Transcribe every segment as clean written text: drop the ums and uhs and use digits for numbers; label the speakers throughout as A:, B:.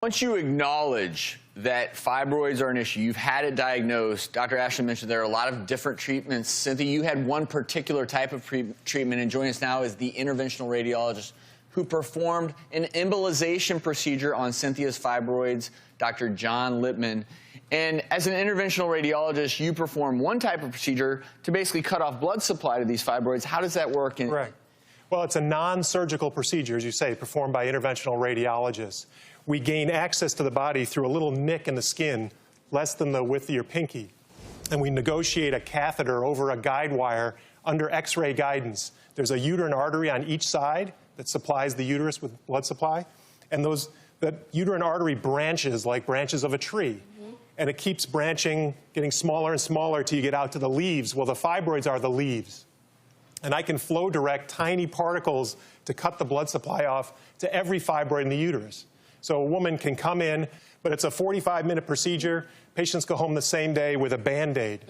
A: Once you acknowledge that fibroids are an issue, you've had it diagnosed, Dr. Ashley mentioned there are a lot of different treatments. Cynthia, you had one particular type of treatment, and joining us now is the interventional radiologist who performed an embolization procedure on Cynthia's fibroids, Dr. John Lippman. And as an interventional radiologist, you perform one type of procedure to basically cut off blood supply to these fibroids. How does that work?
B: Right. Well, it's a non-surgical procedure, as you say, performed by interventional radiologists. We gain access to the body through a little nick in the skin, less than the width of your pinky. And we negotiate a catheter over a guide wire under X-ray guidance. There's a uterine artery on each side that supplies the uterus with blood supply. And that uterine artery branches like branches of a tree. And it keeps branching, getting smaller and smaller till you get out to the leaves. Well, the fibroids are the leaves. And I can flow direct tiny particles to cut the blood supply off to every fibroid in the uterus. So a woman can come in, but it's a 45-minute procedure. Patients go home the same day with a Band-Aid.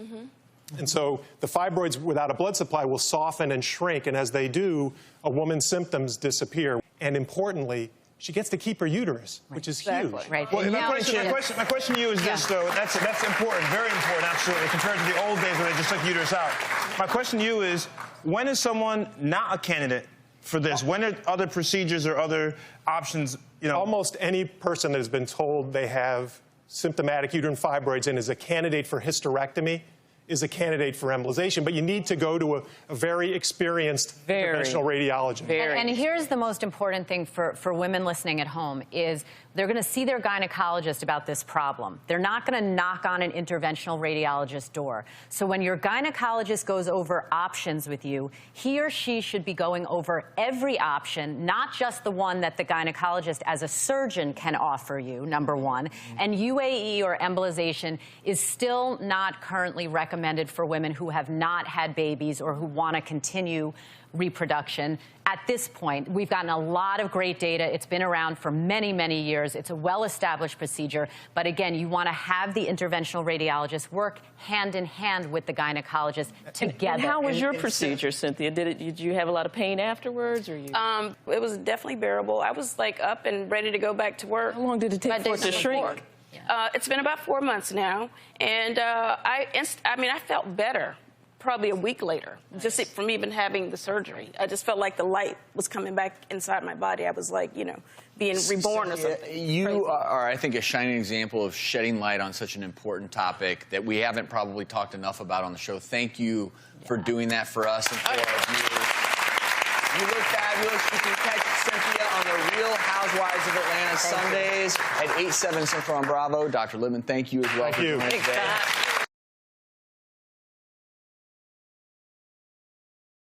B: And so the fibroids without a blood supply will soften and shrink, and as they do, a woman's symptoms disappear. And importantly, she gets to keep her uterus, which is huge.
C: Right.
D: Well, my question to you is this, though. That's important, very important, absolutely, compared to the old days when they just took the uterus out. My question to you is, when is someone not a candidate for this? When are other procedures or other options, you know?
B: Almost any person that has been told they have symptomatic uterine fibroids and is a candidate for hysterectomy is a candidate for embolization, but you need to go to a very experienced interventional radiologist.
C: And here's the most important thing for women listening at home is they're going to see their gynecologist about this problem. They're not going to knock on an interventional radiologist's door. So when your gynecologist goes over options with you, he or she should be going over every option, not just the one that the gynecologist as a surgeon can offer you, number one. And UAE or embolization is still not currently recommended for women who have not had babies or who want to continue reproduction. At this point, we've gotten a lot of great data. It's been around for many, many years. It's a well-established procedure. But again, you want to have the interventional radiologist work hand in hand with the gynecologist together.
E: And how was your procedure, Cynthia? Did you have a lot of pain afterwards, or you?
F: It was definitely bearable. I was like up and ready to go back to work.
E: How long did it take for it to shrink?
F: It's been about 4 months now, and I felt better probably a week later, just from even having the surgery. I just felt like the light was coming back inside my body. I was like, you know, being reborn or something.
A: You are, I think, a shining example of shedding light on such an important topic that we haven't probably talked enough about on the show. Thank you for doing that for us and for our viewers. You look fabulous. You can catch Cynthia on The Real Housewives of Atlanta Sundays at 8/7 Central on Bravo. Dr. Lippman, thank you as well for joining us today.